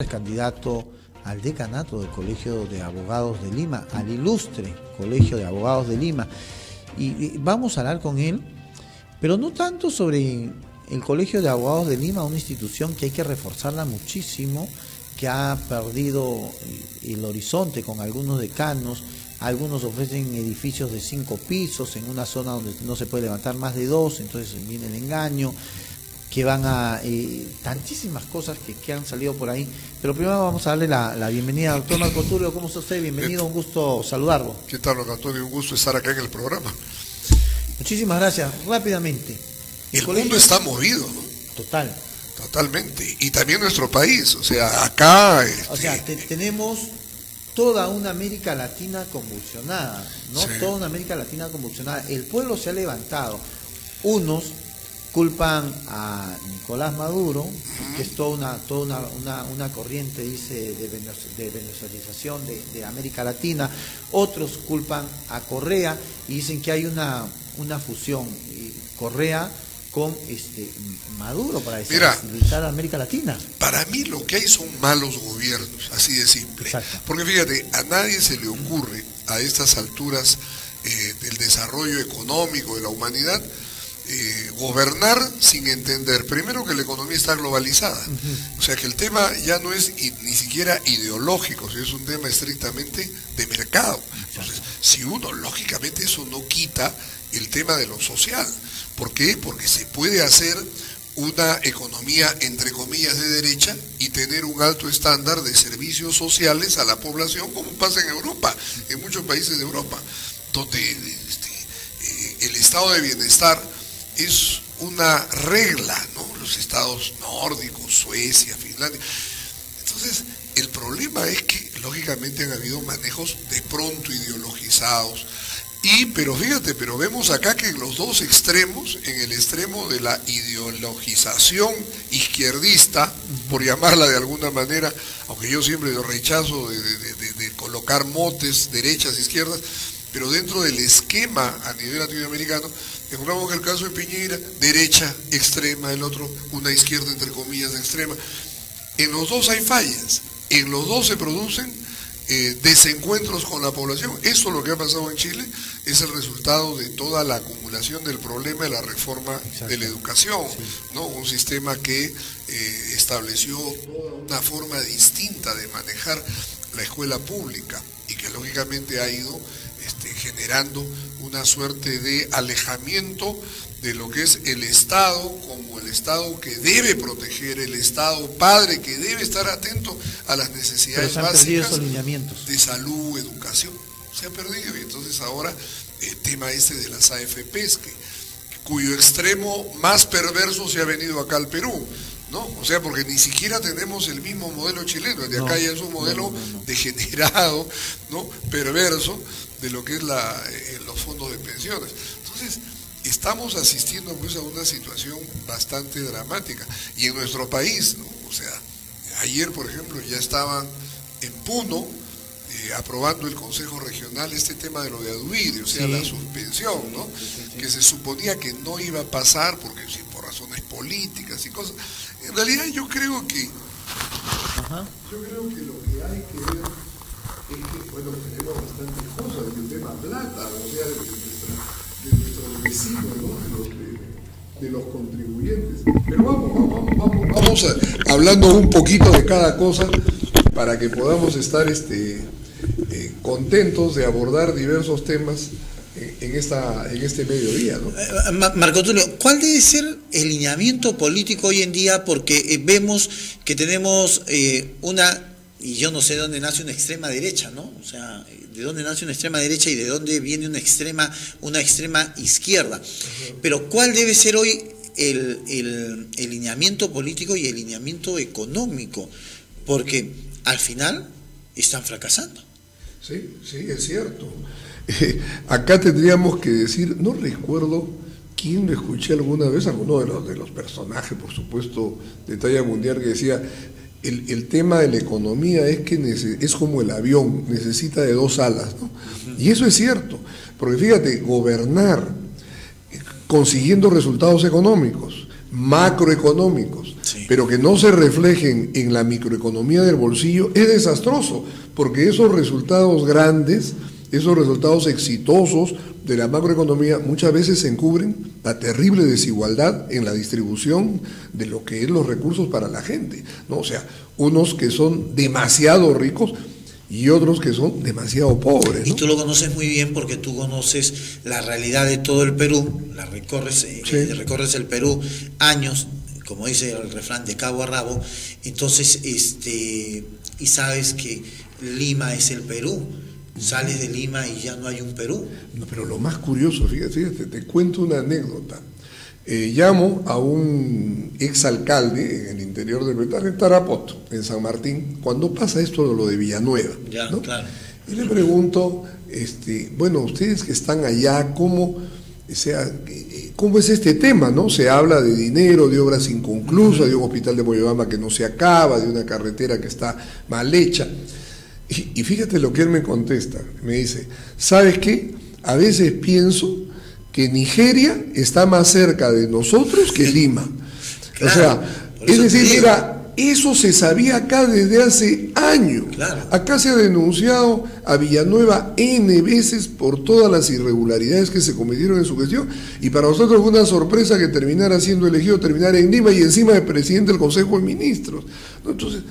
Candidato al decanato del Colegio de Abogados de Lima, al ilustre Colegio de Abogados de Lima. Y vamos a hablar con él, pero no tanto sobre el Colegio de Abogados de Lima, una institución que hay que reforzarla muchísimo, que ha perdido el horizonte con algunos decanos. Algunos ofrecen edificios de 5 pisos en una zona donde no se puede levantar más de 2, entonces viene el engaño, que van a tantísimas cosas que han salido por ahí. Pero primero vamos a darle la bienvenida al doctor Marco Tulio. ¿Cómo está usted? Bienvenido, un gusto saludarlo. ¿Qué tal, don Antonio? Un gusto estar acá en el programa. Muchísimas gracias. Rápidamente. El mundo está movido, ¿no? Total. Totalmente. Y también nuestro país. O sea, acá... O sea, tenemos toda una América Latina convulsionada, ¿no? Sí. Toda una América Latina convulsionada. El pueblo se ha levantado. Unos culpan a Nicolás Maduro, que es toda una corriente, dice, de venezuelización de América Latina. Otros culpan a Correa y dicen que hay una fusión Correa con Maduro para desestabilizar a América Latina. Para mí lo que hay son malos gobiernos, así de simple. Exacto. Porque fíjate, a nadie se le ocurre a estas alturas del desarrollo económico de la humanidad gobernar sin entender, primero, que la economía está globalizada. O sea que el tema ya no es ni siquiera ideológico, es un tema estrictamente de mercado. Entonces, si uno, lógicamente, eso no quita el tema de lo social. ¿Por qué? Porque se puede hacer una economía, entre comillas, de derecha y tener un alto estándar de servicios sociales a la población, como pasa en Europa, en muchos países de Europa, donde el estado de bienestar es una regla, ¿no? Los estados nórdicos, Suecia, Finlandia. Entonces, el problema es que, lógicamente, han habido manejos de pronto ideologizados. Pero fíjate, pero vemos acá que en los dos extremos, en el extremo de la ideologización izquierdista, por llamarla de alguna manera, aunque yo siempre rechazo de colocar motes, derechas, izquierdas, pero dentro del esquema a nivel latinoamericano, encontramos que el caso de Piñera, derecha extrema, el otro una izquierda entre comillas extrema. En los dos hay fallas, en los dos se producen desencuentros con la población. Esto, lo que ha pasado en Chile, es el resultado de toda la acumulación del problema de la reforma de la educación, ¿no? Un sistema que estableció toda una forma distinta de manejar la escuela pública y que lógicamente ha ido generando una suerte de alejamiento de lo que es el Estado, como el Estado que debe proteger, el Estado padre que debe estar atento a las necesidades básicas de salud, educación. Se ha perdido, y entonces ahora el tema de las AFPs, cuyo extremo más perverso se ha venido acá al Perú, ¿no? O sea, porque ni siquiera tenemos el mismo modelo chileno, el de acá ya es un modelo degenerado, ¿no? Perverso, de lo que es los fondos de pensiones. Entonces, estamos asistiendo pues a una situación bastante dramática. Y en nuestro país, ¿no? O sea, ayer, por ejemplo, ya estaban en Puno aprobando el Consejo Regional este tema de lo de Aduvide, o sea, la suspensión, ¿no? Que se suponía que no iba a pasar porque por razones políticas y cosas. En realidad yo creo que lo que hay que ver es que, bueno, tenemos bastantes cosas, el tema plata, o sea, de nuestros vecinos, ¿no? de los contribuyentes. Pero vamos hablando un poquito de cada cosa para que podamos estar contentos de abordar diversos temas en este mediodía, ¿no? Marco Tulio, ¿cuál debe ser el lineamiento político hoy en día? Porque vemos que tenemos y yo no sé de dónde nace una extrema derecha, ¿no? O sea, de dónde nace una extrema derecha y de dónde viene una extrema izquierda. Pero ¿cuál debe ser hoy el lineamiento político y el lineamiento económico? Porque al final están fracasando. Sí, es cierto. Acá tendríamos que decir, no recuerdo quién lo escuché alguna vez, alguno de los personajes, por supuesto, de talla mundial, que decía, el tema de la economía es que es como el avión, necesita de 2 alas, ¿no? Y eso es cierto, porque fíjate, gobernar consiguiendo resultados económicos, macroeconómicos, pero que no se reflejen en la microeconomía del bolsillo, es desastroso, porque esos resultados grandes, esos resultados exitosos de la macroeconomía muchas veces se encubren la terrible desigualdad en la distribución de lo que es los recursos para la gente, ¿no? O sea, unos que son demasiado ricos y otros que son demasiado pobres, ¿no? Y tú lo conoces muy bien porque tú conoces la realidad de todo el Perú, recorres el Perú años, como dice el refrán, de cabo a rabo, entonces, y sabes que Lima es el Perú. Sales de Lima y ya no hay un Perú. No, pero lo más curioso, fíjate, te cuento una anécdota. Llamo a un exalcalde en el interior del Perú, en Tarapoto, en San Martín, cuando pasa esto de lo de Villanueva, ya, ¿no? Claro. Y le pregunto, bueno, ustedes que están allá, ¿cómo es este tema, ¿no? Se habla de dinero, de obras inconclusas, de un hospital de Moyobamba que no se acaba, de una carretera que está mal hecha. Y fíjate lo que él me contesta, me dice, ¿sabes qué? A veces pienso que Nigeria está más cerca de nosotros que Lima. Claro, o sea, es decir, mira, eso se sabía acá desde hace años. Claro. Acá se ha denunciado a Villanueva N veces por todas las irregularidades que se cometieron en su gestión, y para nosotros fue una sorpresa que terminara siendo elegido, terminara en Lima y encima de presidente del Consejo de Ministros, ¿no? Entonces,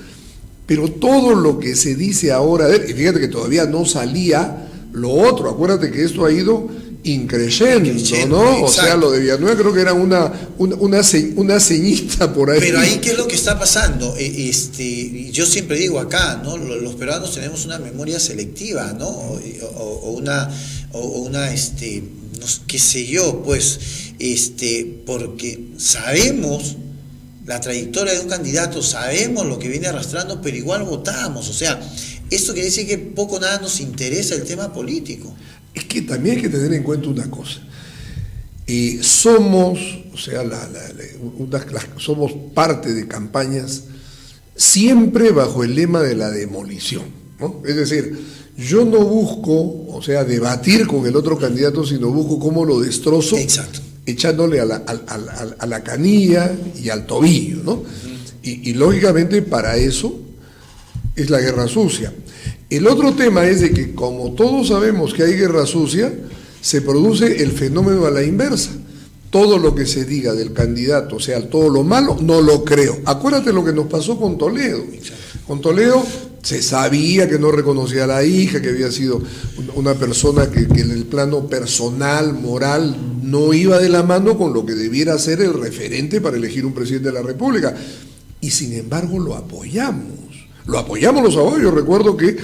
pero todo lo que se dice ahora de él, y fíjate que todavía no salía lo otro, acuérdate que esto ha ido increyendo, ¿no? Exacto. O sea, lo de Villanueva creo que era una ceñita por ahí. Pero ahí, ¿qué es lo que está pasando? Yo siempre digo acá, ¿no? Los peruanos tenemos una memoria selectiva, ¿no? O una no, qué sé yo, pues, porque sabemos la trayectoria de un candidato, sabemos lo que viene arrastrando, pero igual votamos. O sea, esto quiere decir que poco o nada nos interesa el tema político. Es que también hay que tener en cuenta una cosa. Somos, o sea, somos parte de campañas siempre bajo el lema de la demolición, ¿no? Es decir, yo no busco, o sea, debatir con el otro candidato, sino busco cómo lo destrozo. Exacto. Echándole a la canilla y al tobillo, ¿no? Y lógicamente para eso es la guerra sucia. El otro tema es de que, como todos sabemos que hay guerra sucia, se produce el fenómeno a la inversa. Todo lo que se diga del candidato, o sea, todo lo malo, no lo creo. Acuérdate lo que nos pasó con Toledo. Con Toledo se sabía que no reconocía a la hija, que había sido una persona que en el plano personal, moral, no iba de la mano con lo que debiera ser el referente para elegir un presidente de la República. Y sin embargo lo apoyamos. Lo apoyamos los abogados. Yo recuerdo que,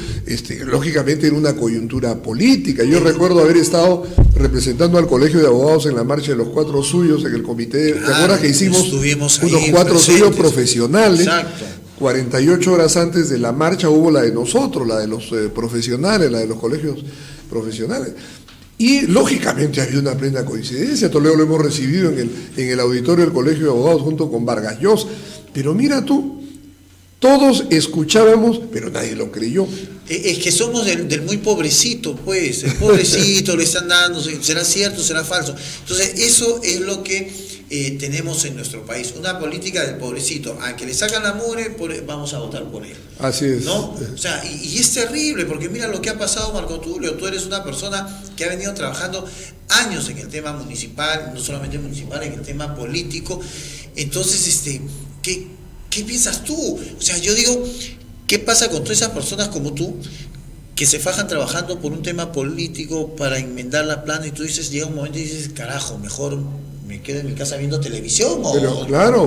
lógicamente, era una coyuntura política. Yo recuerdo haber estado representando al Colegio de Abogados en la marcha de los 4 suyos, en el comité. ¿Te acuerdas que hicimos unos 4 suyos profesionales? Exacto. 48 horas antes de la marcha hubo la de nosotros, la de los profesionales, la de los colegios profesionales. Y lógicamente había una plena coincidencia. Toledo lo hemos recibido en el auditorio del Colegio de Abogados junto con Vargas Llosa. Pero mira tú, todos escuchábamos, pero nadie lo creyó. Es que somos del muy pobrecito, pues. El pobrecito le están dando, ¿será cierto, será falso? Entonces, eso es lo que tenemos en nuestro país. Una política del pobrecito. A que le sacan la mugre, vamos a votar por él. Así es. ¿No? O sea, y es terrible, porque mira lo que ha pasado, Marco Tulio. Tú eres una persona que ha venido trabajando años en el tema municipal, no solamente municipal, en el tema político. Entonces, ¿qué piensas tú? O sea, yo digo, ¿qué pasa con todas esas personas como tú que se fajan trabajando por un tema político para enmendar la plana y tú dices, llega un momento y dices, carajo, mejor me quedo en mi casa viendo televisión? Pero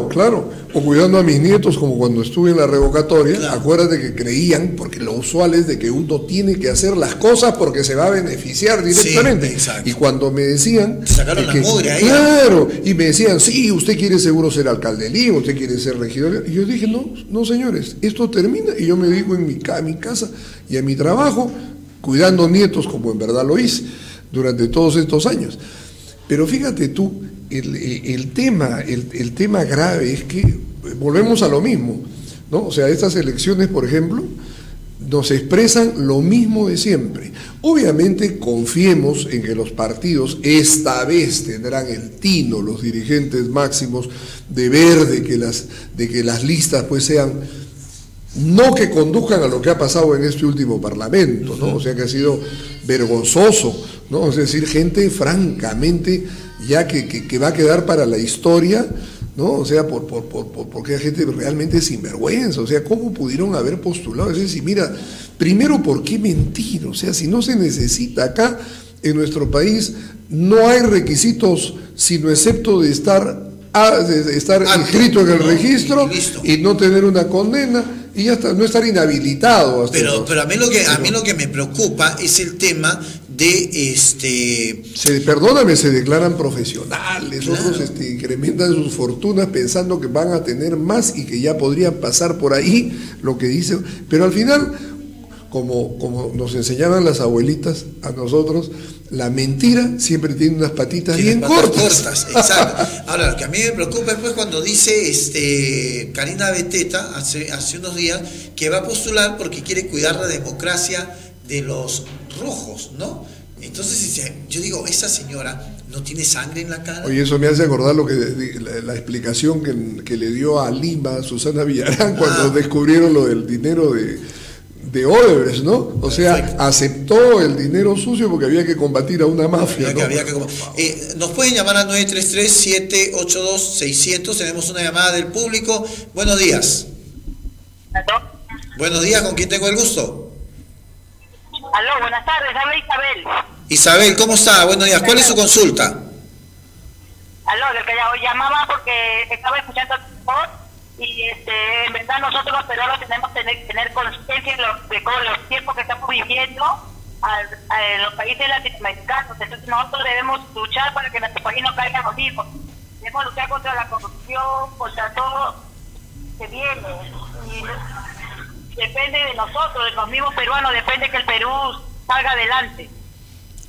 claro, o cuidando a mis nietos, como cuando estuve en la revocatoria, claro. Acuérdate que creían, porque lo usual es de que uno tiene que hacer las cosas porque se va a beneficiar directamente. Sí, exacto. Y cuando me decían... Te sacaron la mugre ahí. Claro, y me decían, sí, usted quiere seguro ser alcalde de Lima, usted quiere ser regidor. Y yo dije, no señores, esto termina y yo me dedico a mi casa y a mi trabajo, cuidando nietos, como en verdad lo hice durante todos estos años. Pero fíjate tú, el tema grave es que volvemos a lo mismo, ¿no? O sea, estas elecciones, por ejemplo, nos expresan lo mismo de siempre. Obviamente confiemos en que los partidos esta vez tendrán el tino, los dirigentes máximos, de ver de que las listas pues sean, no que conduzcan a lo que ha pasado en este último parlamento, ¿no? O sea, que ha sido vergonzoso, ¿no? Es decir, gente francamente ya que va a quedar para la historia, ¿no? O sea, porque hay gente realmente sinvergüenza. O sea, ¿cómo pudieron haber postulado? Es decir, mira, primero, ¿por qué mentir? O sea, si no se necesita acá en nuestro país, no hay requisitos sino excepto de estar inscrito en el registro y no tener una condena y ya está, no estar inhabilitado. Pero a mí lo que me preocupa es el tema de Perdóname, se declaran profesionales, claro. Otros incrementan sus fortunas pensando que van a tener más y que ya podrían pasar por ahí lo que dicen, pero al final, como nos enseñaban las abuelitas a nosotros, la mentira siempre tiene unas patitas bien cortas. Exacto. Ahora, lo que a mí me preocupa es pues cuando dice Karina Beteta hace unos días que va a postular porque quiere cuidar la democracia de los rojos, ¿no? Entonces yo digo, esa señora no tiene sangre en la cara. Oye, eso me hace acordar la explicación que le dio a Lima Susana Villarán cuando descubrieron lo del dinero de Odebrecht, ¿no? O sea, perfecto. Aceptó el dinero sucio porque había que combatir a una mafia, ¿no? Nos pueden llamar al 933-782-600. Tenemos una llamada del público. Buenos días. ¿Aló? Buenos días, ¿con quién tengo el gusto? Aló, buenas tardes, habla Isabel. Isabel, ¿cómo está? Buenos días, ¿cuál es su consulta? Aló, que llamaba porque estaba escuchando tu voz y en verdad nosotros los peruanos tenemos que tener conciencia de los tiempos que estamos viviendo en los países latinoamericanos. Entonces nosotros debemos luchar para que nuestro país no caiga en los mismos. Debemos luchar contra la corrupción, contra todo que viene. Y depende de nosotros, de los mismos peruanos, depende que el Perú salga adelante.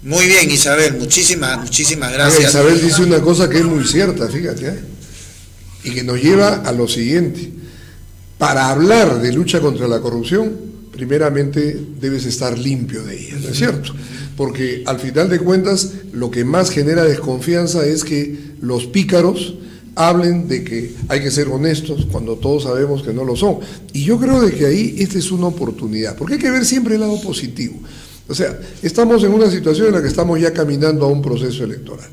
Muy bien, Isabel, muchísimas gracias. Isabel dice una cosa que es muy cierta, fíjate, y que nos lleva a lo siguiente. Para hablar de lucha contra la corrupción, primeramente debes estar limpio de ella, ¿no es cierto? Porque al final de cuentas, lo que más genera desconfianza es que los pícaros hablen de que hay que ser honestos cuando todos sabemos que no lo son. Y yo creo de que ahí esta es una oportunidad, porque hay que ver siempre el lado positivo. O sea, estamos en una situación en la que estamos ya caminando a un proceso electoral.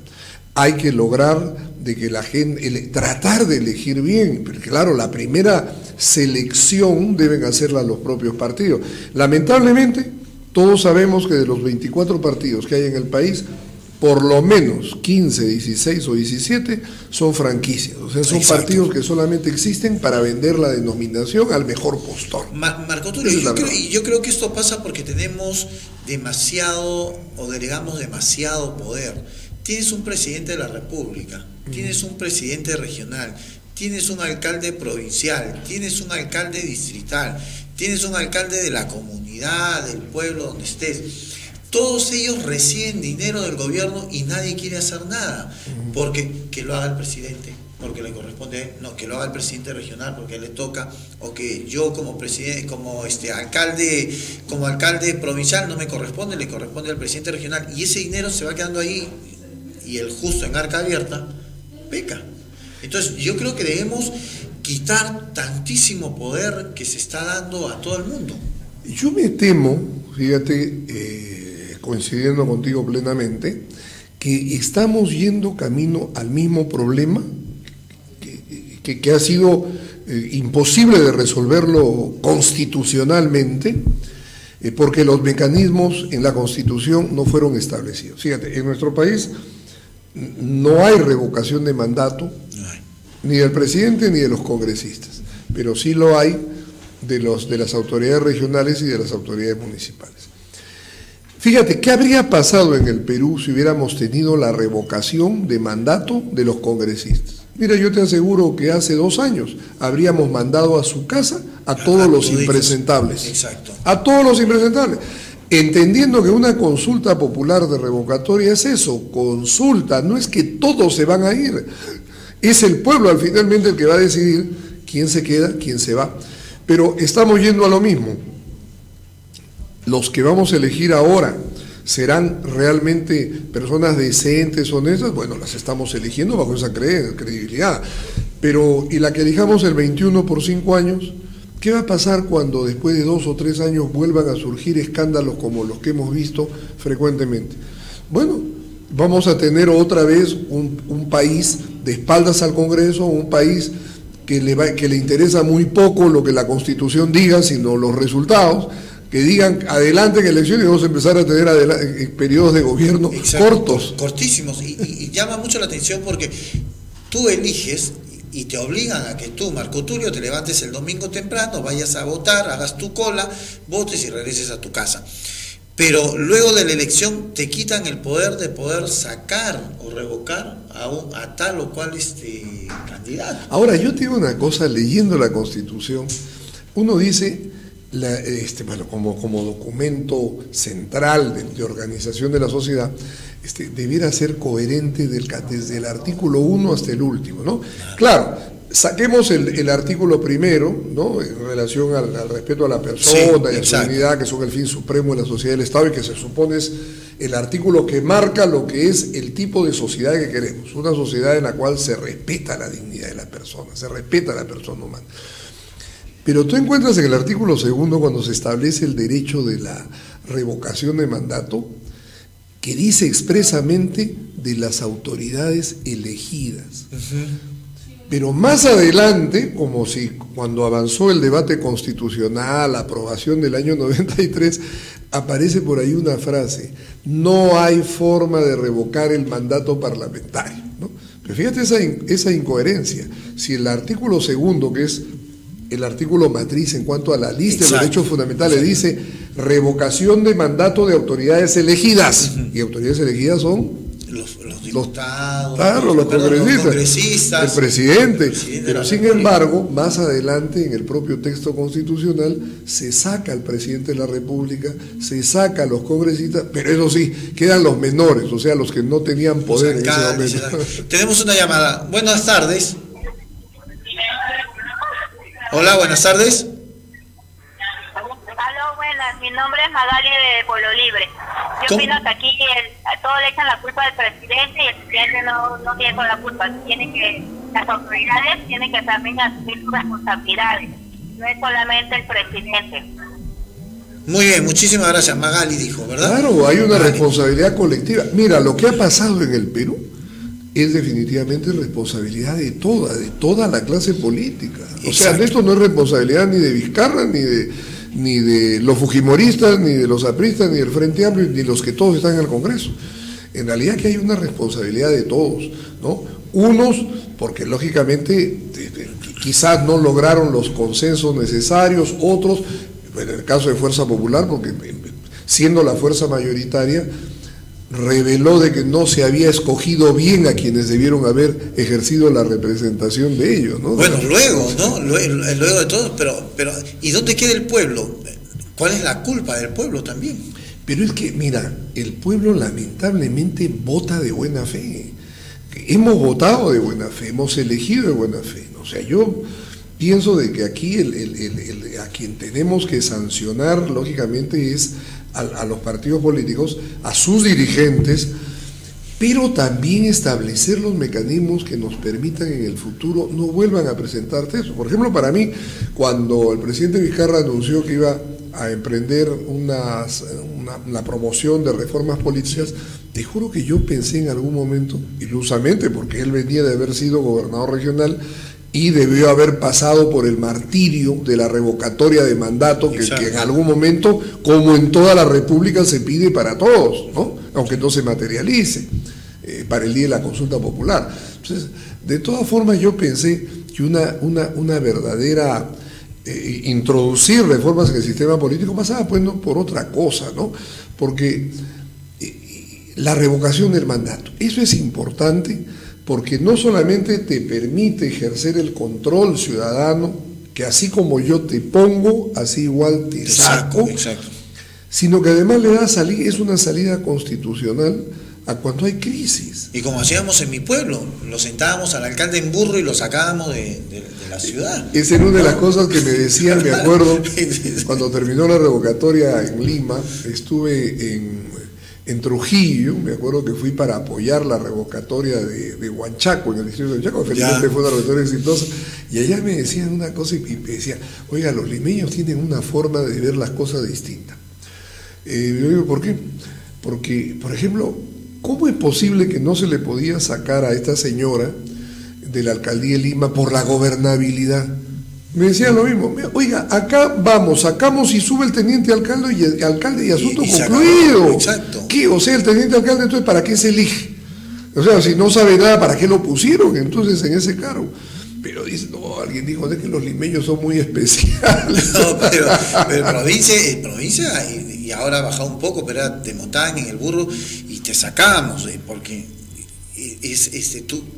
Hay que lograr de que la gente, tratar de elegir bien, pero claro, la primera selección deben hacerla los propios partidos. Lamentablemente, todos sabemos que de los 24 partidos que hay en el país, por lo menos 15, 16 o 17 son franquicias, o sea, son exacto. Partidos que solamente existen para vender la denominación al mejor postor. Marco Tulio, yo creo que esto pasa porque tenemos demasiado o delegamos demasiado poder. Tienes un presidente de la República, tienes un presidente regional, tienes un alcalde provincial, tienes un alcalde distrital, tienes un alcalde de la comunidad, del pueblo donde estés. Todos ellos reciben dinero del gobierno y nadie quiere hacer nada, porque que lo haga el presidente, porque le corresponde, no, que lo haga el presidente regional porque le toca, o que yo como presidente, como alcalde provincial no me corresponde, le corresponde al presidente regional, y ese dinero se va quedando ahí, y el justo en arca abierta peca. Entonces yo creo que debemos quitar tantísimo poder que se está dando a todo el mundo. Yo me temo, fíjate, coincidiendo contigo plenamente, que estamos yendo camino al mismo problema que ha sido imposible de resolverlo constitucionalmente, porque los mecanismos en la Constitución no fueron establecidos. Fíjate, en nuestro país no hay revocación de mandato, ni del presidente ni de los congresistas, pero sí lo hay de las autoridades regionales y de las autoridades municipales. Fíjate, ¿qué habría pasado en el Perú si hubiéramos tenido la revocación de mandato de los congresistas? Mira, yo te aseguro que hace 2 años habríamos mandado a su casa a todos los impresentables. Exacto. A todos los impresentables. Entendiendo que una consulta popular de revocatoria es eso, consulta, no es que todos se van a ir. Es el pueblo al finalmente el que va a decidir quién se queda, quién se va. Pero estamos yendo a lo mismo. los que vamos a elegir ahora serán realmente personas decentes, honestas, bueno, las estamos eligiendo bajo esa credibilidad. Pero, y la que elijamos el 21 por 5 años, ¿qué va a pasar cuando después de 2 o 3 años vuelvan a surgir escándalos como los que hemos visto frecuentemente? Bueno, vamos a tener otra vez un país de espaldas al Congreso, un país que le interesa muy poco lo que la Constitución diga, sino los resultados, que digan adelante en elecciones y vamos a empezar a tener periodos de gobierno cortos. Cortísimos, y llama mucho la atención porque tú eliges y te obligan a que tú, Marco Tulio, te levantes el domingo temprano, vayas a votar, hagas tu cola, votes y regreses a tu casa. Pero luego de la elección te quitan el poder de poder sacar o revocar a tal o cual candidato. Ahora, yo te digo una cosa, leyendo la Constitución, uno dice, como documento central de organización de la sociedad, debiera ser coherente desde el artículo 1 hasta el último, ¿no? Claro, saquemos el artículo primero, ¿no?, en relación al respeto a la persona y a su dignidad, que son el fin supremo de la sociedad del Estado, y que se supone es el artículo que marca lo que es el tipo de sociedad que queremos, una sociedad en la cual se respeta la dignidad de la persona, se respeta la persona humana. Pero tú encuentras en el artículo segundo, cuando se establece el derecho de la revocación de mandato, que dice expresamente de las autoridades elegidas. Pero más adelante, como si cuando avanzó el debate constitucional, la aprobación del año 93, aparece por ahí una frase: no hay forma de revocar el mandato parlamentario, ¿no? Pero fíjate esa incoherencia. Si el artículo segundo, que es el artículo matriz en cuanto a la lista de derechos fundamentales, dice revocación de mandato de autoridades elegidas, y autoridades elegidas son los diputados, los congresistas, el presidente. Pero sin embargo, más adelante en el propio texto constitucional se saca al presidente de la República, se saca a los congresistas, pero eso sí, quedan los menores, o sea, los que no tenían poder en ese momento. Tenemos una llamada. Buenas tardes. Hola, buenas tardes. Aló, buenas. Mi nombre es Magali de Pueblo Libre. Yo opino que aquí todos le echan la culpa al presidente y el presidente no tiene toda la culpa. Las autoridades tienen que también asumir sus responsabilidades. No es solamente el presidente. Muy bien, muchísimas gracias. Magali dijo, ¿verdad? Claro, hay una responsabilidad colectiva. Mira, lo que ha pasado en el Perú es definitivamente responsabilidad de toda la clase política. O sea, esto no es responsabilidad ni de Vizcarra, ni de los fujimoristas, ni de los apristas, ni del Frente Amplio, ni los que todos están en el Congreso. En realidad que hay una responsabilidad de todos, ¿no? Unos, porque lógicamente quizás no lograron los consensos necesarios, otros, en el caso de Fuerza Popular, porque siendo la fuerza mayoritaria, reveló de que no se había escogido bien a quienes debieron haber ejercido la representación de ellos, ¿no? Bueno, luego, ¿no? Luego de todo, pero ¿y dónde queda el pueblo? ¿Cuál es la culpa del pueblo también? Pero es que, mira, el pueblo lamentablemente vota de buena fe. Hemos votado de buena fe, hemos elegido de buena fe, ¿no? O sea, yo pienso de que aquí a quien tenemos que sancionar, lógicamente, es a los partidos políticos, a sus dirigentes, pero también establecer los mecanismos que nos permitan en el futuro no vuelvan a presentarse eso. Por ejemplo, para mí, cuando el presidente Vizcarra anunció que iba a emprender una promoción de reformas políticas, te juro que yo pensé en algún momento, ilusamente, porque él venía de haber sido gobernador regional y debió haber pasado por el martirio de la revocatoria de mandato que en algún momento, como en toda la República, se pide para todos, ¿no? Aunque no se materialice para el día de la consulta popular. Entonces, de todas formas, yo pensé que una verdadera introducir reformas en el sistema político pasaba pues no por otra cosa, ¿no? Porque la revocación del mandato, eso es importante, porque no solamente te permite ejercer el control ciudadano, que así como yo te pongo, así igual te saco, sino que además le da es una salida constitucional a cuando hay crisis. Y como hacíamos en mi pueblo, lo sentábamos al alcalde en burro y lo sacábamos de la ciudad. Esa era una de las cosas que me decían, me acuerdo, cuando terminó la revocatoria en Lima, estuve en Trujillo, me acuerdo que fui para apoyar la revocatoria de Huanchaco, en el distrito de Huanchaco, felizmente fue una revocatoria exitosa, y allá me decían una cosa y me decían, oiga, los limeños tienen una forma de ver las cosas distinta. Yo digo, ¿por qué? Porque, por ejemplo, ¿cómo es posible que no se le podía sacar a esta señora de la alcaldía de Lima por la gobernabilidad? Me decían lo mismo, oiga, acá vamos, sacamos y sube el teniente alcalde y asunto concluido. Exacto. ¿Qué? O sea, el teniente alcalde, entonces, ¿para qué se elige? O sea, si no sabe nada, ¿para qué lo pusieron entonces en ese cargo? Pero dice, no, alguien dijo, es que los limeños son muy especiales. No, pero provincia y ahora ha bajado un poco, pero te montaban en el burro y te sacábamos, porque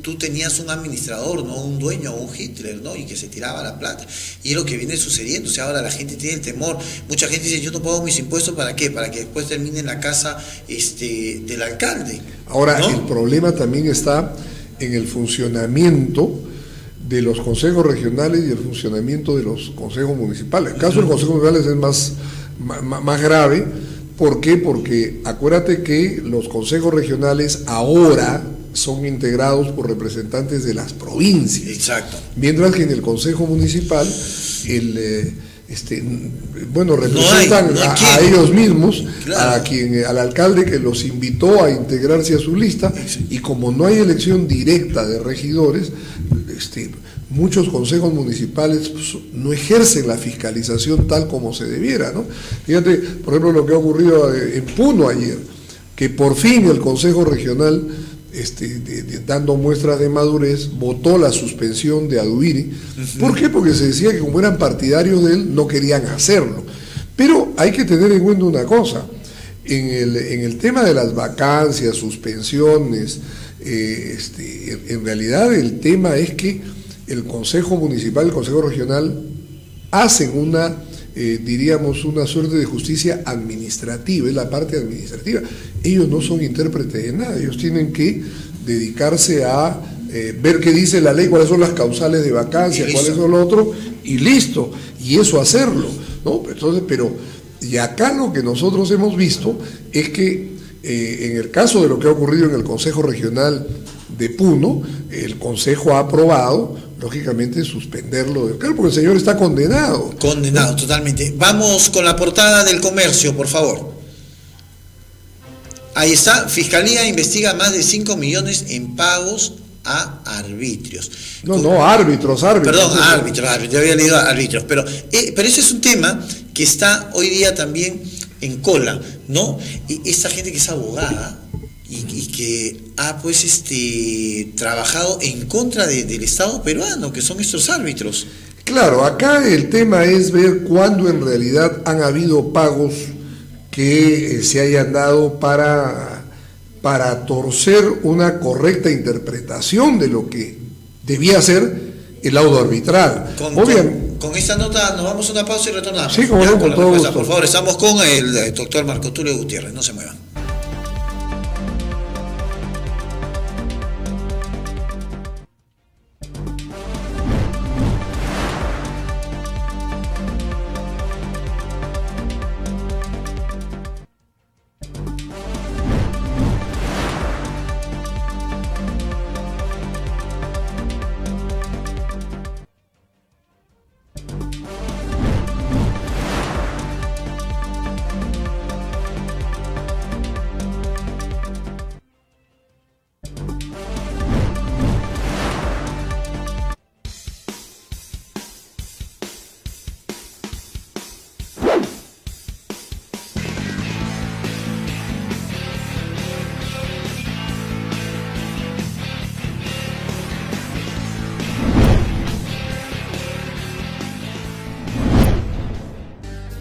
tú tenías un administrador, no un dueño o un Hitler, ¿no? Y que se tiraba la plata. Y es lo que viene sucediendo. O sea, ahora la gente tiene el temor. Mucha gente dice, yo no pago mis impuestos, ¿para qué? Para que después termine en la casa del alcalde. Ahora, ¿no? El problema también está en el funcionamiento de los consejos regionales y el funcionamiento de los consejos municipales. El caso de los consejos municipales es más grave. ¿Por qué? Porque acuérdate que los consejos regionales ahora son integrados por representantes de las provincias. Exacto. Mientras que en el consejo municipal representan a ellos mismos, claro, al alcalde que los invitó a integrarse a su lista, y como no hay elección directa de regidores, muchos consejos municipales no ejercen la fiscalización tal como se debiera, ¿no? Fíjate, por ejemplo, lo que ha ocurrido en Puno ayer, que por fin el Consejo Regional, dando muestras de madurez, votó la suspensión de Aduiri. ¿Por qué? Porque se decía que como eran partidarios de él, no querían hacerlo. Pero hay que tener en cuenta una cosa, en el tema de las vacancias, suspensiones, en realidad el tema es que el Consejo Municipal y el Consejo Regional hacen una suerte de justicia administrativa, es la parte administrativa. Ellos no son intérpretes de nada, ellos tienen que dedicarse a ver qué dice la ley, cuáles son las causales de vacancia, cuáles son los otros, y listo, y eso hacerlo, ¿no? Entonces, y acá lo que nosotros hemos visto es que en el caso de lo que ha ocurrido en el Consejo Regional de Puno, el Consejo ha aprobado, lógicamente, suspenderlo del cargo, porque el señor está condenado. Condenado, totalmente. Vamos con la portada del Comercio, por favor. Ahí está, Fiscalía investiga más de 5 millones en pagos a arbitrios. Árbitros. Perdón, árbitros, yo había leído árbitros, pero ese es un tema que está hoy día también en cola, ¿no? Esta gente que es abogada y que ha trabajado en contra del Estado peruano, que son estos árbitros. Claro, acá el tema es ver cuándo en realidad han habido pagos que se hayan dado para torcer una correcta interpretación de lo que debía ser el laudo arbitral. Con esta nota nos vamos a una pausa y retornamos. Sí, como no, con todo gusto. Por favor, estamos con el doctor Marco Tulio Gutiérrez, no se muevan.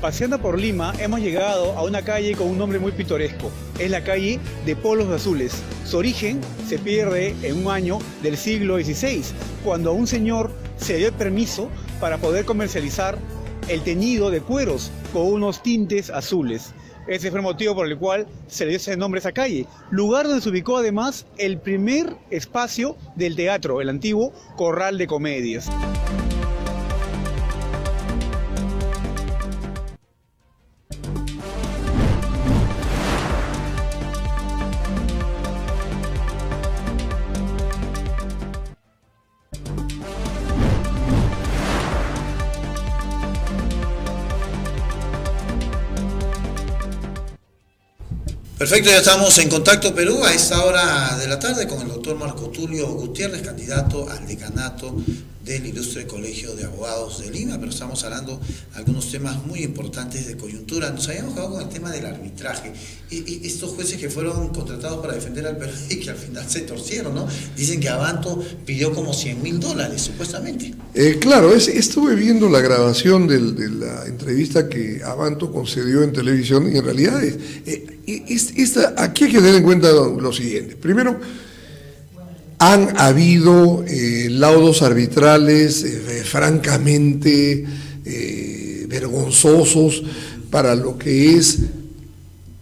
Paseando por Lima, hemos llegado a una calle con un nombre muy pintoresco. Es la calle de Polos Azules. Su origen se pierde en un año del siglo XVI, cuando a un señor se dio el permiso para poder comercializar el teñido de cueros con unos tintes azules. Ese fue el motivo por el cual se le dio ese nombre a esa calle, lugar donde se ubicó además el primer espacio del teatro, el antiguo Corral de Comedias. Perfecto, ya estamos en Contacto Perú a esta hora de la tarde con el doctor Marco Tulio Gutiérrez, candidato al decanato del Ilustre Colegio de Abogados de Lima, pero estamos hablando de algunos temas muy importantes de coyuntura. Nos habíamos quedado con el tema del arbitraje. Estos jueces que fueron contratados para defender al Perú y que al final se torcieron, ¿no? Dicen que Avanto pidió como $100.000, supuestamente. Claro, estuve viendo la grabación de la entrevista que Avanto concedió en televisión y en realidad aquí hay que tener en cuenta lo siguiente. Primero, han habido laudos arbitrales francamente vergonzosos para lo que es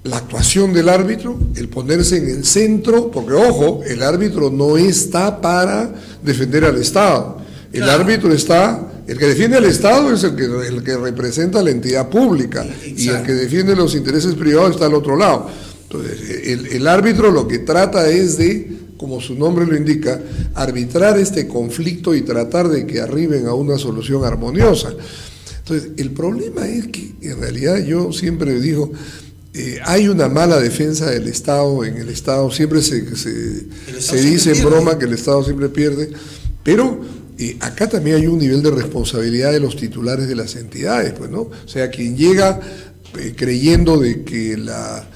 la actuación del árbitro, el ponerse en el centro, porque ojo, el árbitro no está para defender al Estado. El árbitro está, el que defiende al Estado es el que representa a la entidad pública. Exacto. Y el que defiende los intereses privados está al otro lado. Entonces, el árbitro lo que trata es de, como su nombre lo indica, arbitrar este conflicto y tratar de que arriben a una solución armoniosa. Entonces, el problema es que, en realidad, yo siempre digo, hay una mala defensa del Estado, en el Estado siempre se dice en broma que el Estado siempre pierde, pero acá también hay un nivel de responsabilidad de los titulares de las entidades, pues, ¿no? O sea, quien llega creyendo de que la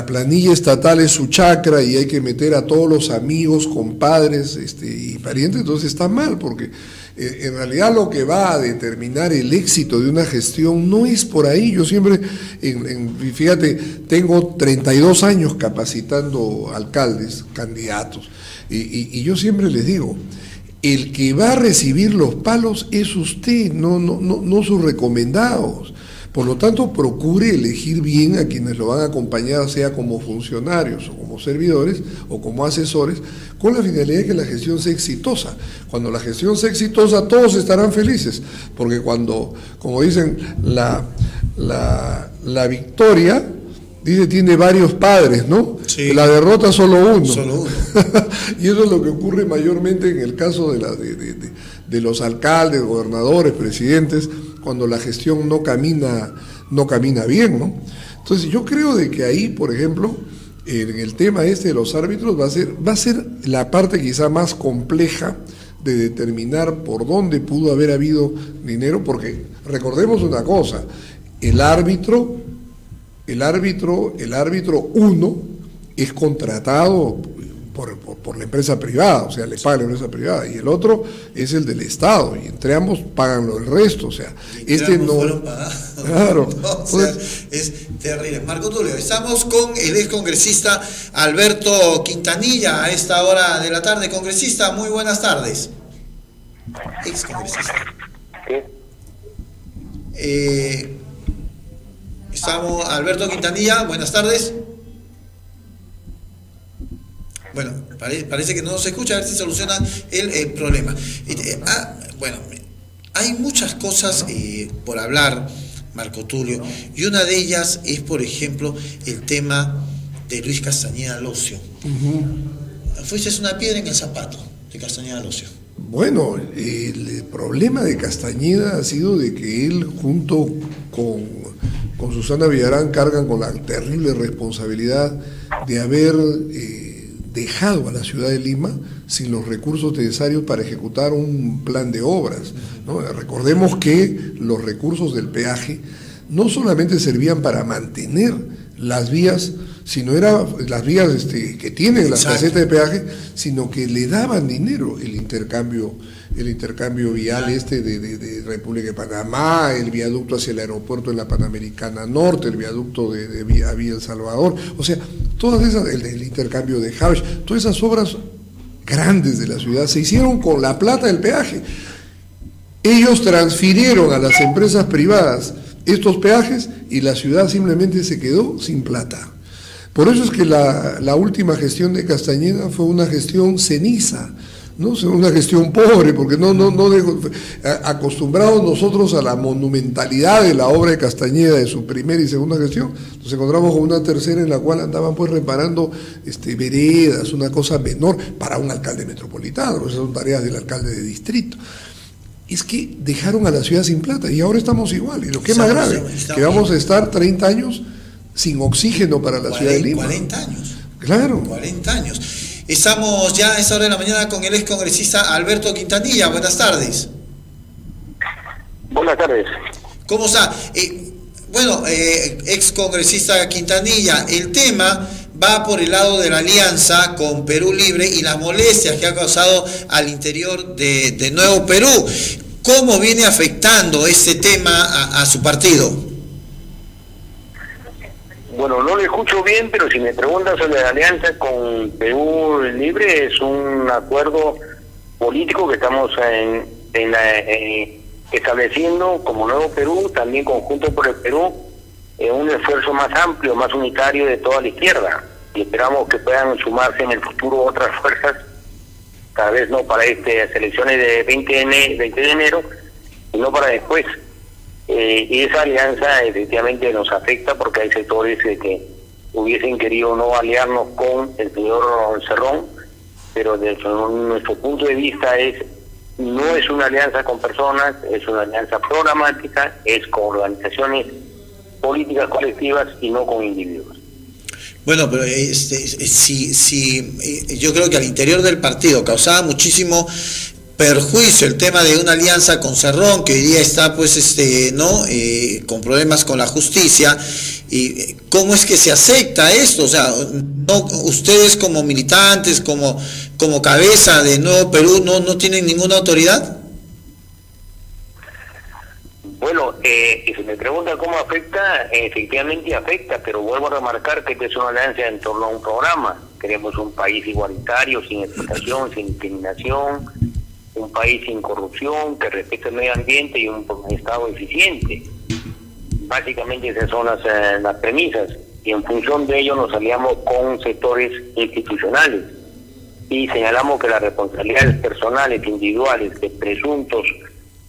planilla estatal es su chacra y hay que meter a todos los amigos, compadres y parientes, entonces está mal, porque en realidad lo que va a determinar el éxito de una gestión no es por ahí. Yo siempre, fíjate, tengo 32 años capacitando alcaldes, candidatos, y yo siempre les digo, el que va a recibir los palos es usted, no sus recomendados. Por lo tanto, procure elegir bien a quienes lo van a acompañar, sea como funcionarios o como servidores o como asesores, con la finalidad de que la gestión sea exitosa. Cuando la gestión sea exitosa, todos estarán felices, porque cuando, como dicen, la victoria, dice, tiene varios padres, ¿no? Sí. La derrota solo uno. Solo uno. Y eso es lo que ocurre mayormente en el caso de los alcaldes, gobernadores, presidentes, cuando la gestión no camina bien, ¿no? Entonces yo creo de que ahí, por ejemplo, en el tema de los árbitros va a ser la parte quizá más compleja de determinar por dónde pudo haber habido dinero, porque recordemos una cosa, el árbitro 1 es contratado por la empresa privada, o sea, le paga la empresa privada, y el otro es el del Estado, y entre ambos pagan el resto, o sea, no fueron pagados. Claro. No, o sea, es terrible. Marco Tulio, estamos con el excongresista Alberto Quintanilla a esta hora de la tarde. Congresista, muy buenas tardes. Excongresista. Estamos, Alberto Quintanilla, buenas tardes. Bueno, parece que no se escucha, a ver si soluciona el problema. Bueno, hay muchas cosas por hablar, Marco Tulio, y una de ellas es, por ejemplo, el tema de Luis Castañeda Locio. Fuiste una piedra en el zapato de Castañeda Locio. Bueno, el problema de Castañeda ha sido de que él, junto con Susana Villarán, cargan con la terrible responsabilidad de haber dejado a la ciudad de Lima sin los recursos necesarios para ejecutar un plan de obras, ¿no? Recordemos que los recursos del peaje no solamente servían para mantener las vías, sino eran las vías que tienen las casetas de peaje, sino que le daban dinero, el intercambio vial de República de Panamá, el viaducto hacia el aeropuerto en la Panamericana Norte, el viaducto de Vía El Salvador, o sea, todas esas, el intercambio de Javes, todas esas obras grandes de la ciudad se hicieron con la plata del peaje. Ellos transfirieron a las empresas privadas estos peajes y la ciudad simplemente se quedó sin plata. Por eso es que la última gestión de Castañeda fue una gestión ceniza, ¿no? Una gestión pobre, porque no dejó, acostumbrados nosotros a la monumentalidad de la obra de Castañeda de su primera y segunda gestión, nos encontramos con una tercera en la cual andaban pues reparando veredas, una cosa menor para un alcalde metropolitano, esas son tareas del alcalde de distrito. Es que dejaron a la ciudad sin plata y ahora estamos igual, y lo que es más grave, que vamos a estar 30 años sin oxígeno para la ciudad de Lima. 40 años. Claro. 40 años. Estamos ya a esta hora de la mañana con el excongresista Alberto Quintanilla. Buenas tardes. Buenas tardes. ¿Cómo está? Excongresista Quintanilla, el tema va por el lado de la alianza con Perú Libre y las molestias que ha causado al interior de Nuevo Perú. ¿Cómo viene afectando este tema a su partido? Bueno, no lo escucho bien, pero si me preguntas sobre la alianza con Perú Libre, es un acuerdo político que estamos estableciendo como Nuevo Perú, también conjunto por el Perú, un esfuerzo más amplio, más unitario de toda la izquierda. Y esperamos que puedan sumarse en el futuro otras fuerzas, tal vez no para estas elecciones de 20 de enero, sino para después. Y esa alianza efectivamente nos afecta porque hay sectores que hubiesen querido no aliarnos con el señor Cerrón, pero desde nuestro punto de vista no es una alianza con personas, es una alianza programática, es con organizaciones políticas colectivas y no con individuos. Bueno, pero yo creo que al interior del partido causaba muchísimo perjuicio el tema de una alianza con Cerrón, que hoy día está con problemas con la justicia. ¿Y cómo es que se acepta esto? O sea, no, ustedes como militantes, como cabeza de Nuevo Perú, no tienen ninguna autoridad. Bueno, si me pregunta cómo afecta, efectivamente afecta, pero vuelvo a remarcar que esta es una alianza en torno a un programa. Queremos un país igualitario, sin explotación, sin discriminación, un país sin corrupción, que respete el medio ambiente y un Estado eficiente. Básicamente esas son las premisas, y en función de ello nos aliamos con sectores institucionales y señalamos que las responsabilidades personales, individuales, de presuntos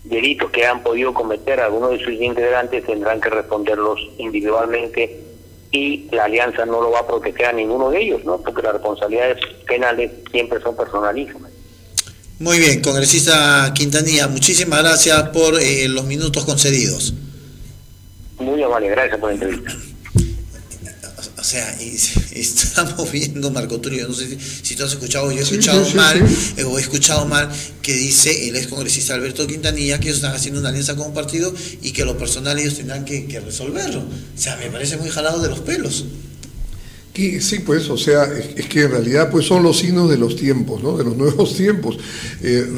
delitos que han podido cometer algunos de sus integrantes tendrán que responderlos individualmente, y la alianza no lo va a proteger a ninguno de ellos, ¿no? Porque las responsabilidades penales siempre son personalísimas. Muy bien, congresista Quintanilla, muchísimas gracias por los minutos concedidos. Muy amable, gracias por la entrevista. O sea, estamos viendo, Marco Tulio, no sé si tú has escuchado, yo he escuchado mal, o he escuchado mal, que dice el excongresista Alberto Quintanilla que ellos están haciendo una alianza con un partido y que lo personal ellos tendrán que resolverlo. O sea, me parece muy jalado de los pelos. Sí, pues, o sea, es que en realidad pues son los signos de los tiempos, ¿no? De los nuevos tiempos.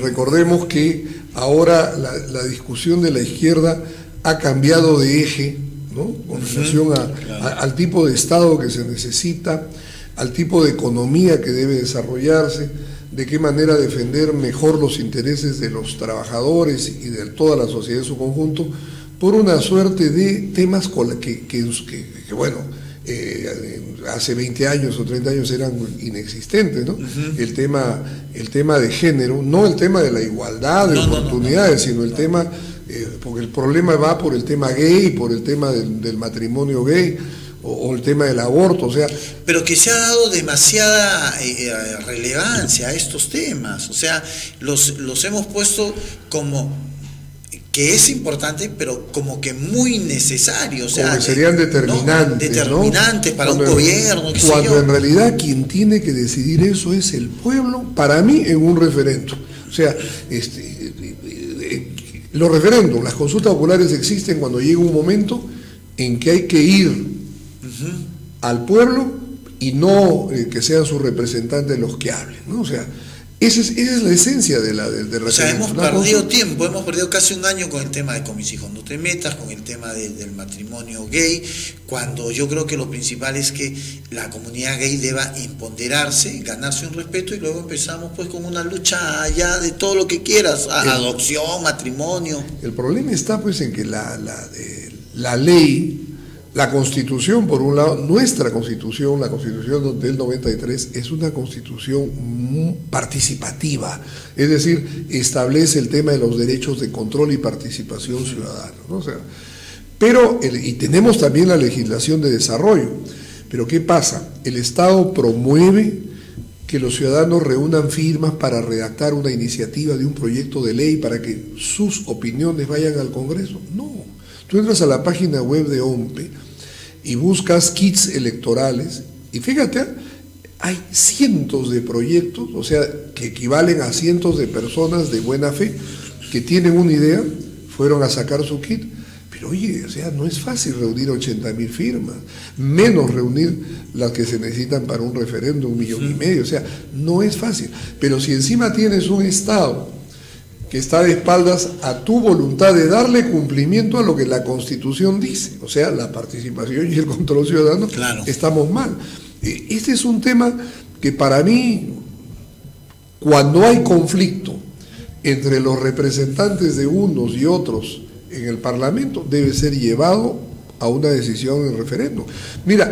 Recordemos que ahora la discusión de la izquierda ha cambiado de eje, ¿no? Con relación al tipo de Estado que se necesita, al tipo de economía que debe desarrollarse, de qué manera defender mejor los intereses de los trabajadores y de toda la sociedad en su conjunto, por una suerte de temas que bueno, hace 20 años o 30 años eran inexistentes, ¿no? El tema de género, no el tema de la igualdad de oportunidades, sino el tema, porque el problema va por el tema gay, por el tema del matrimonio gay, o el tema del aborto, o sea... Pero que se ha dado demasiada relevancia a estos temas, o sea, los hemos puesto como... que es importante, pero como que muy necesario, o sea, como que serían determinantes, determinantes, ¿no? Para un gobierno, cuando en realidad quien tiene que decidir eso es el pueblo, para mí en un referéndum. O sea, los referéndums, las consultas populares existen cuando llega un momento en que hay que ir al pueblo y no que sean sus representantes los que hablen, ¿no? O sea, esa es la esencia del referéndum. O sea, hemos perdido tiempo, hemos perdido casi un año con el tema de con mis hijos no te metas, con el tema del matrimonio gay, cuando yo creo que lo principal es que la comunidad gay deba empoderarse, ganarse un respeto, y luego empezamos pues con una lucha allá de todo lo que quieras, adopción, matrimonio. El problema está pues en que la ley, la Constitución, por un lado, nuestra Constitución, la Constitución del 93, es una Constitución muy participativa, es decir, establece el tema de los derechos de control y participación ciudadana, ¿no? O sea, pero, y tenemos también la legislación de desarrollo, pero ¿qué pasa? El Estado promueve que los ciudadanos reúnan firmas para redactar una iniciativa de un proyecto de ley para que sus opiniones vayan al Congreso. No, tú entras a la página web de OMPE y buscas kits electorales, y fíjate, hay cientos de proyectos, o sea, que equivalen a cientos de personas de buena fe que tienen una idea, fueron a sacar su kit, pero oye, o sea, no es fácil reunir 80.000 firmas, menos reunir las que se necesitan para un referéndum, 1,5 millones, o sea, no es fácil. Pero si encima tienes un Estado que está de espaldas a tu voluntad de darle cumplimiento a lo que la Constitución dice, o sea, la participación y el control ciudadano, claro, estamos mal. Este es un tema que para mí, cuando hay conflicto entre los representantes de unos y otros en el Parlamento, debe ser llevado a una decisión en referéndum. Mira,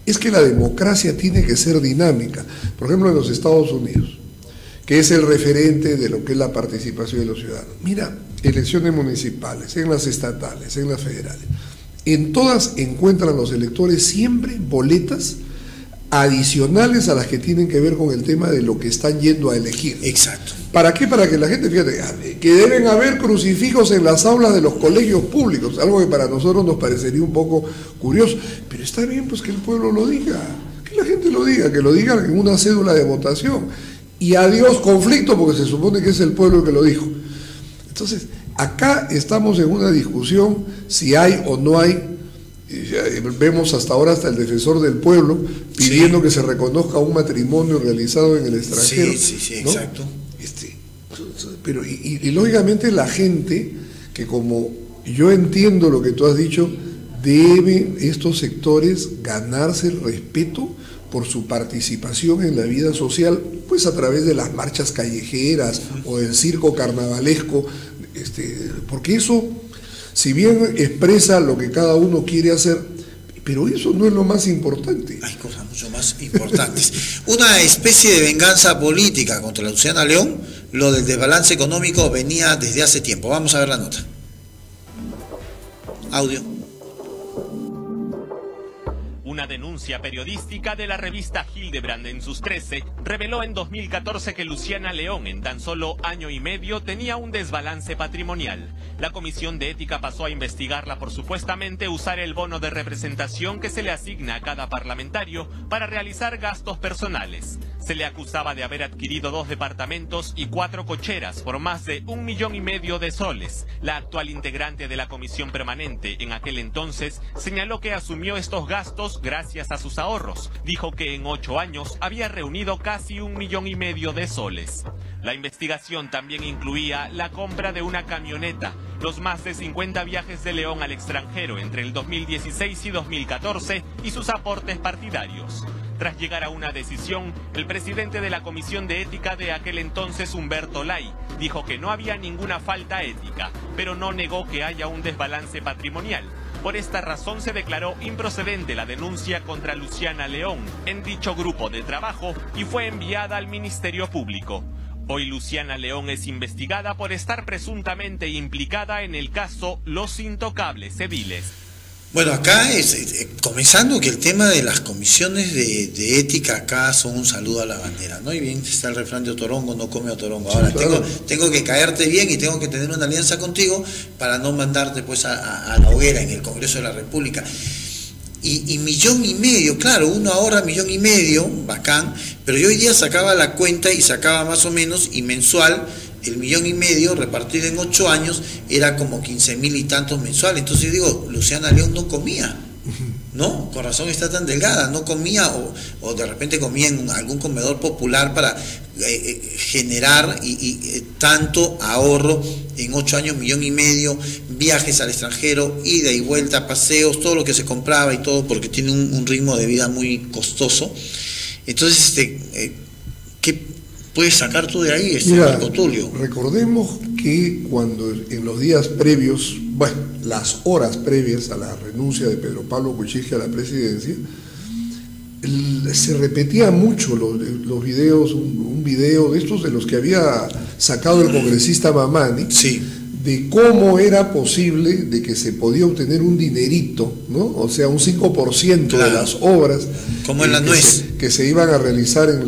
es que la democracia tiene que ser dinámica. Por ejemplo, en los Estados Unidos, que es el referente de lo que es la participación de los ciudadanos. Mira, elecciones municipales, en las estatales, en las federales. En todas encuentran los electores siempre boletas adicionales a las que tienen que ver con el tema de lo que están yendo a elegir. Exacto. ¿Para qué? Para que la gente, fíjate, que deben haber crucifijos en las aulas de los colegios públicos, algo que para nosotros nos parecería un poco curioso, pero está bien pues que el pueblo lo diga, que la gente lo diga, que lo diga en una cédula de votación, y adiós conflicto, porque se supone que es el pueblo el que lo dijo. Entonces, acá estamos en una discusión si hay o no hay. Vemos hasta ahora hasta el defensor del pueblo pidiendo sí, que se reconozca un matrimonio realizado en el extranjero. Sí, ¿no? Exacto. Pero y lógicamente la gente que, como yo entiendo lo que tú has dicho, deben estos sectores ganarse el respeto por su participación en la vida social, pues a través de las marchas callejeras o del circo carnavalesco, porque eso, si bien expresa lo que cada uno quiere hacer, pero eso no es lo más importante. Hay cosas mucho más importantes. Una especie de venganza política contra Luciana León, lo del desbalance económico venía desde hace tiempo. Vamos a ver la nota. Audio. Una denuncia periodística de la revista Hildebrand en sus 13 reveló en 2014 que Luciana León en tan solo año y medio tenía un desbalance patrimonial. La Comisión de Ética pasó a investigarla por supuestamente usar el bono de representación que se le asigna a cada parlamentario para realizar gastos personales. Se le acusaba de haber adquirido 2 departamentos y 4 cocheras por más de 1,5 millones de soles. La actual integrante de la comisión permanente en aquel entonces señaló que asumió estos gastos gracias a sus ahorros. Dijo que en 8 años había reunido casi 1,5 millones de soles. La investigación también incluía la compra de una camioneta, los más de 50 viajes de León al extranjero entre el 2016 y 2014 y sus aportes partidarios. Tras llegar a una decisión, el presidente de la Comisión de Ética de aquel entonces, Humberto Lay, dijo que no había ninguna falta ética, pero no negó que haya un desbalance patrimonial. Por esta razón se declaró improcedente la denuncia contra Luciana León en dicho grupo de trabajo y fue enviada al Ministerio Público. Hoy Luciana León es investigada por estar presuntamente implicada en el caso Los Intocables Ediles. Bueno, acá es comenzando que el tema de las comisiones de ética acá son un saludo a la bandera, ¿no? Y bien está el refrán de Otorongo, no come Otorongo. Ahora, sí, claro, tengo que caerte bien y tengo que tener una alianza contigo para no mandarte pues a la hoguera en el Congreso de la República. Y 1,5 millones, claro, uno ahorra 1,5 millones, bacán, pero yo hoy día sacaba la cuenta y sacaba más o menos, y mensual, el 1,5 millones repartido en 8 años era como 15.000 y tantos mensuales. Entonces yo digo, Luciana León no comía, ¿no? Con razón está tan delgada, no comía o de repente comía en algún comedor popular para generar tanto ahorro en 8 años, 1,5 millones, viajes al extranjero, ida y vuelta, paseos, todo lo que se compraba y todo, porque tiene un ritmo de vida muy costoso. Entonces, ¿qué puedes sacar tú de ahí, Marco Tulio? Recordemos que cuando en los días previos, bueno, las horas previas a la renuncia de Pedro Pablo Kuczynski a la presidencia, se repetía mucho los videos, un video de estos de los que había sacado el congresista Mamani, sí, de cómo era posible de que se podía obtener un dinerito, ¿no? O sea, un 5% claro, de las obras como en la nuez que se iban a realizar en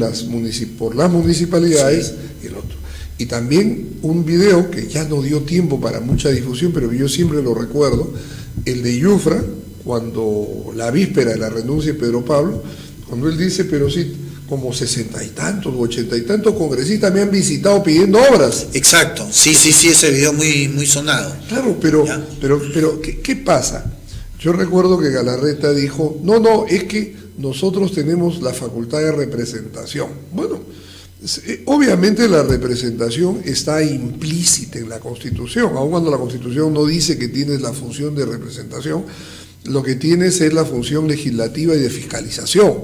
por las municipalidades, sí, y el otro. Y también un video que ya no dio tiempo para mucha difusión, pero yo siempre lo recuerdo, el de Yufra, cuando la víspera de la renuncia de Pedro Pablo, cuando él dice, pero sí, como 60 y tantos, 80 y tantos congresistas me han visitado pidiendo obras. Exacto, sí, ese video muy sonado. Claro, pero ¿qué pasa? Yo recuerdo que Galarreta dijo, no, es que nosotros tenemos la facultad de representación. Bueno, obviamente la representación está implícita en la Constitución, aun cuando la Constitución no dice que tienes la función de representación, lo que tienes es la función legislativa y de fiscalización.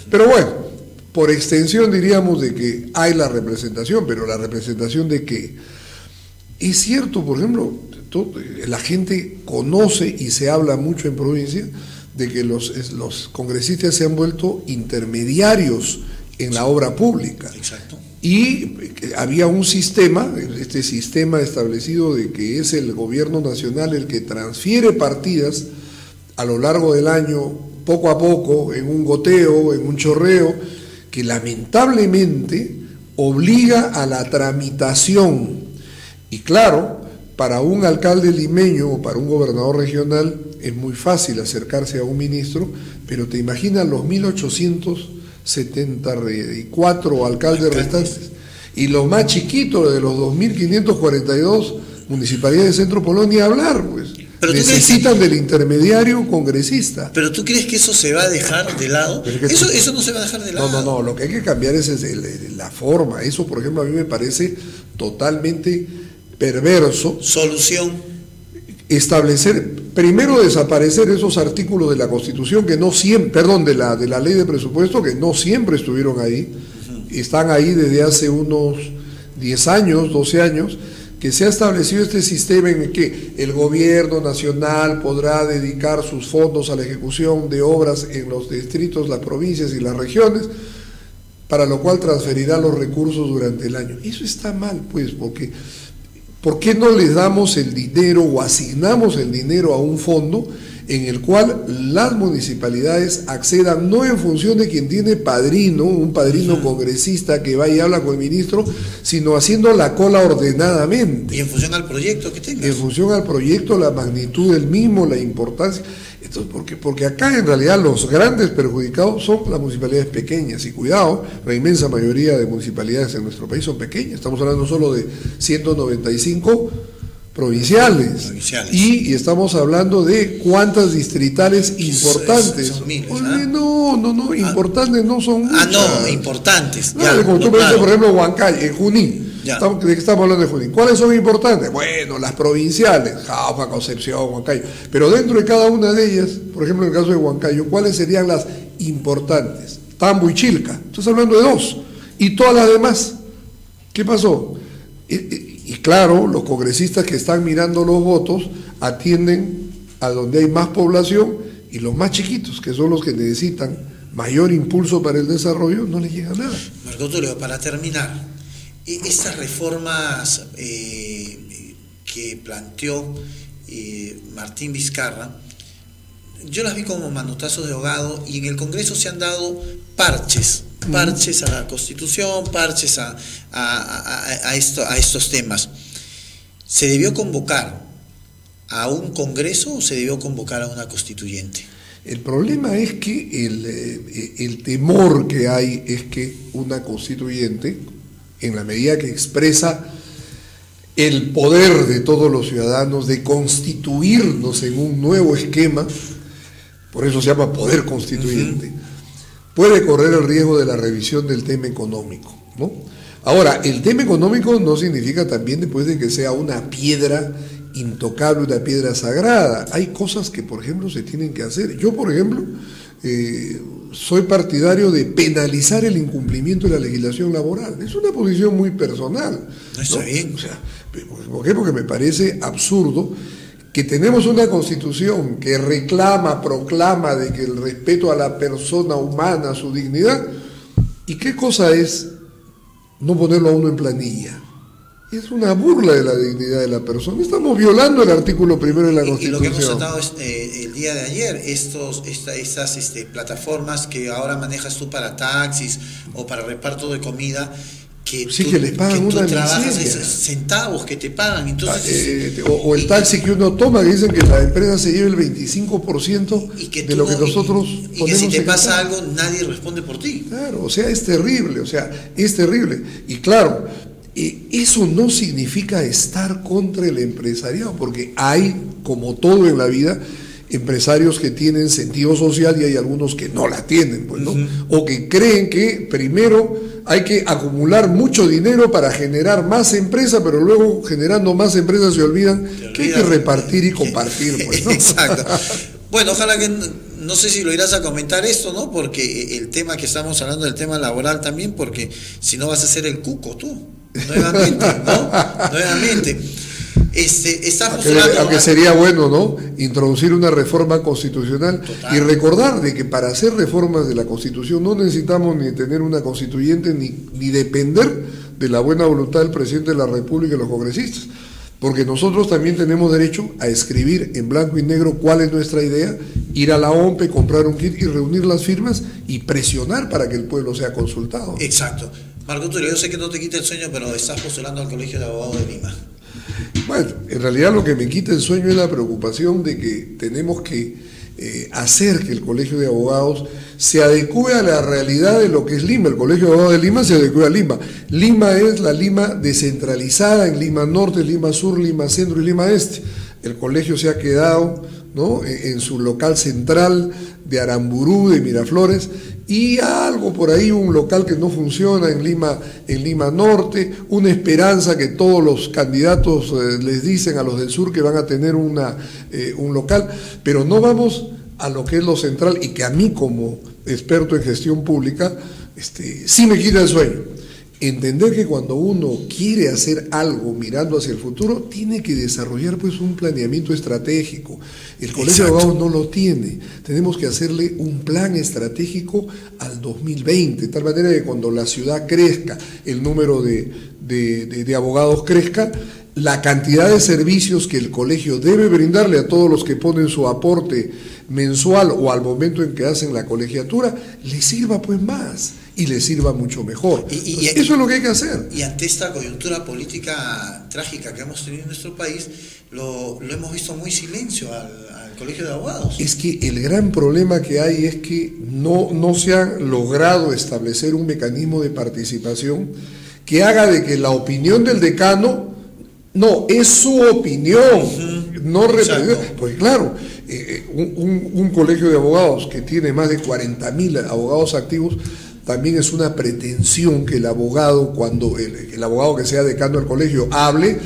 Pero bueno, por extensión diríamos de que hay la representación, pero ¿la representación de qué? Es cierto, por ejemplo, la gente conoce y se habla mucho en provincia de que los congresistas se han vuelto intermediarios en la obra pública. Exacto. Y había un sistema, este sistema establecido de que es el gobierno nacional el que transfiere partidas a lo largo del año, poco a poco, en un goteo, en un chorreo, que lamentablemente obliga a la tramitación. Y claro, para un alcalde limeño o para un gobernador regional es muy fácil acercarse a un ministro, pero te imaginas los 1874 alcaldes restantes y los más chiquitos de los 2542 municipalidades de Centro Polonia hablar, pues. Pero necesitan del intermediario congresista. ¿Pero tú crees que eso se va a dejar de lado? Eso no se va a dejar de lado. No, lo que hay que cambiar es la forma. Eso, por ejemplo, a mí me parece totalmente perverso. Solución. Primero desaparecer esos artículos de la Constitución que no siempre, de la ley de presupuesto que no siempre estuvieron ahí. Están ahí desde hace unos 10 años, 12 años, que se ha establecido este sistema en el que el gobierno nacional podrá dedicar sus fondos a la ejecución de obras en los distritos, las provincias y las regiones, para lo cual transferirá los recursos durante el año. Eso está mal, pues, porque ¿por qué no les damos el dinero o asignamos el dinero a un fondo en el cual las municipalidades accedan no en función de quien tiene padrino, un padrino congresista que va y habla con el ministro, sino haciendo la cola ordenadamente? Y en función al proyecto que tengas. En función al proyecto, la magnitud del mismo, la importancia. Entonces, porque acá en realidad los grandes perjudicados son las municipalidades pequeñas, y cuidado, la inmensa mayoría de municipalidades en nuestro país son pequeñas, estamos hablando solo de 195 provinciales. Y estamos hablando de cuántas distritales importantes. Son miles, no, importantes no son muchas. Importantes. Como tú me dices, por ejemplo, Huancay, en Junín. ¿De qué estamos hablando de Junín? ¿Cuáles son importantes? Bueno, las provinciales, Jauja, Concepción, Huancayo. Pero dentro de cada una de ellas, por ejemplo, en el caso de Huancayo, ¿cuáles serían las importantes? Tambo y Chilca. Estás hablando de 2. Y todas las demás. ¿Qué pasó? Y claro, los congresistas que están mirando los votos atienden a donde hay más población, y los más chiquitos, que son los que necesitan mayor impulso para el desarrollo, no les llega nada. Marco Tulio, para terminar, estas reformas que planteó Martín Vizcarra, yo las vi como manotazos de ahogado, y en el Congreso se han dado parches a la Constitución, parches a estos temas. ¿Se debió convocar a un Congreso o se debió convocar a una constituyente? El problema es que el temor que hay es que una constituyente, en la medida que expresa el poder de todos los ciudadanos de constituirnos en un nuevo esquema, por eso se llama poder constituyente, puede correr el riesgo de la revisión del tema económico, ¿no? Ahora, el tema económico no significa también después de que sea una piedra intocable, una piedra sagrada. Hay cosas que, por ejemplo, se tienen que hacer. Yo, por ejemplo, soy partidario de penalizar el incumplimiento de la legislación laboral. Es una posición muy personal, ¿no? Está bien. O sea, ¿por qué? Porque me parece absurdo que tenemos una constitución que proclama de que el respeto a la persona humana, a su dignidad, y qué cosa es no ponerlo a uno en planilla. Es una burla de la dignidad de la persona. Estamos violando el artículo 1 de la Constitución. Y lo que hemos tratado el día de ayer, estas plataformas que ahora manejas tú para taxis o para reparto de comida, que, sí, que les pagan que tú una trabajas miseria. centavos que te pagan. Entonces, o el taxi que uno toma, que dicen que la empresa se lleva el 25% de lo que nosotros ponemos. Y que si te pasa algo, nadie responde por ti. Claro, o sea, es terrible, es terrible. Y claro, eso no significa estar contra el empresariado, porque hay, como todo en la vida, empresarios que tienen sentido social y hay algunos que no la tienen, pues, ¿no? O que creen que primero hay que acumular mucho dinero para generar más empresas, pero luego generando más empresas se olvidan que hay que repartir y compartir, pues, ¿no? Exacto. Bueno, ojalá que, no sé si lo irás a comentar esto, ¿no? Porque el tema que estamos hablando, del tema laboral también, porque si no vas a ser el cuco tú, nuevamente, ¿no? Nuevamente. Aunque sería bueno, ¿no?, introducir una reforma constitucional. Total. Y recordar de que para hacer reformas de la Constitución no necesitamos ni tener una constituyente ni depender de la buena voluntad del presidente de la República y los congresistas, porque nosotros también tenemos derecho a escribir en blanco y negro cuál es nuestra idea, ir a la OMPE, comprar un kit y reunir las firmas y presionar para que el pueblo sea consultado. Exacto. Marco Tulio, yo sé que no te quita el sueño, pero estás postulando al Colegio de Abogados de Lima. Bueno, en realidad lo que me quita el sueño es la preocupación de que tenemos que hacer que el Colegio de Abogados se adecue a la realidad de lo que es Lima. El Colegio de Abogados de Lima se adecue a Lima. Lima es la Lima descentralizada, en Lima Norte, Lima Sur, Lima Centro y Lima Este. El colegio se ha quedado, ¿no?, en su local central de Aramburú, de Miraflores, y algo por ahí, un local que no funciona en Lima Norte, una esperanza que todos los candidatos les dicen a los del sur que van a tener un local, pero no vamos a lo que es lo central y que a mí como experto en gestión pública sí me quita el sueño. Entender que cuando uno quiere hacer algo mirando hacia el futuro, tiene que desarrollar pues un planeamiento estratégico. El Colegio de Abogados no lo tiene. Tenemos que hacerle un plan estratégico al 2020, de tal manera que cuando la ciudad crezca, el número de abogados crezca, la cantidad de servicios que el colegio debe brindarle a todos los que ponen su aporte mensual o al momento en que hacen la colegiatura, les sirva pues más y les sirva mucho mejor. Eso es lo que hay que hacer. Y ante esta coyuntura política trágica que hemos tenido en nuestro país, lo hemos visto muy silencio al Colegio de Abogados. Es que el gran problema que hay es que no se ha logrado establecer un mecanismo de participación que haga de que la opinión del decano no es su opinión, no representa. Pues claro, un colegio de abogados que tiene más de 40.000 abogados activos, también es una pretensión que el abogado, cuando el abogado que sea decano del colegio hable,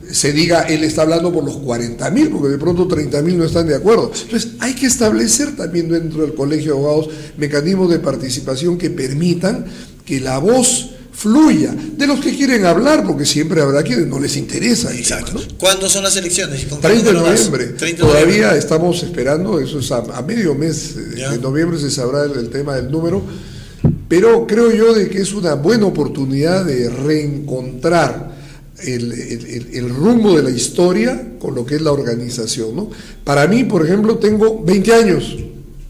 se diga él está hablando por los 40.000, porque de pronto 30.000 no están de acuerdo. Entonces hay que establecer también dentro del colegio de abogados mecanismos de participación que permitan que la voz fluya de los que quieren hablar, porque siempre habrá quienes no les interesa. Exacto. Tema, ¿no? ¿Cuándo son las elecciones? 30 de noviembre. 30 Todavía estamos esperando, eso es a medio mes de noviembre se sabrá el tema del número, pero creo yo de que es una buena oportunidad de reencontrar el rumbo de la historia con lo que es la organización, ¿no? Para mí, por ejemplo, tengo 20 años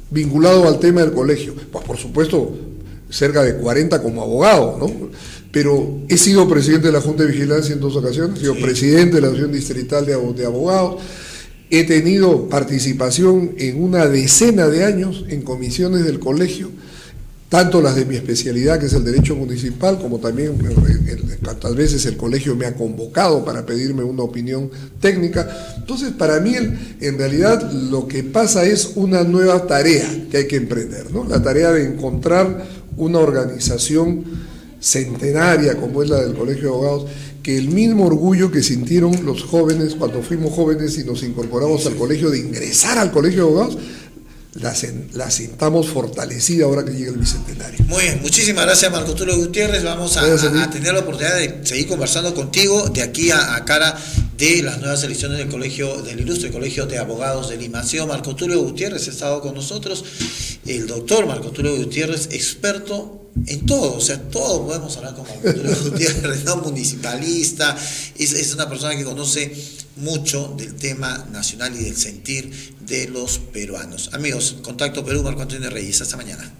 vinculado al tema del colegio. Pues, por supuesto, cerca de 40 como abogado, ¿no? Pero he sido presidente de la Junta de Vigilancia en 2 ocasiones, he sido presidente de la Asociación Distrital de Abogados, he tenido participación en una decena de años en comisiones del colegio, tanto las de mi especialidad, que es el derecho municipal, como también tantas veces el colegio me ha convocado para pedirme una opinión técnica. Entonces, para mí, en realidad, lo que pasa es una nueva tarea que hay que emprender, ¿no? La tarea de encontrar una organización centenaria como es la del Colegio de Abogados, que el mismo orgullo que sintieron los jóvenes cuando fuimos jóvenes y nos incorporamos al colegio, de ingresar al Colegio de Abogados, la sintamos fortalecida ahora que llega el bicentenario. Muy bien, muchísimas gracias, Marco Tulio Gutiérrez. Vamos a tener la oportunidad de seguir conversando contigo de aquí a cara de las nuevas elecciones del colegio, del ilustre Colegio de Abogados de Lima. Ha sido Marco Tulio Gutiérrez, ha estado con nosotros, el doctor Marco Tulio Gutiérrez, experto en todo, o sea, todo podemos hablar con Marco Tulio Gutiérrez, ¿no? Municipalista, es una persona que conoce mucho del tema nacional y del sentir de los peruanos. Amigos, Contacto Perú, Marco Antonio Reyes, hasta mañana.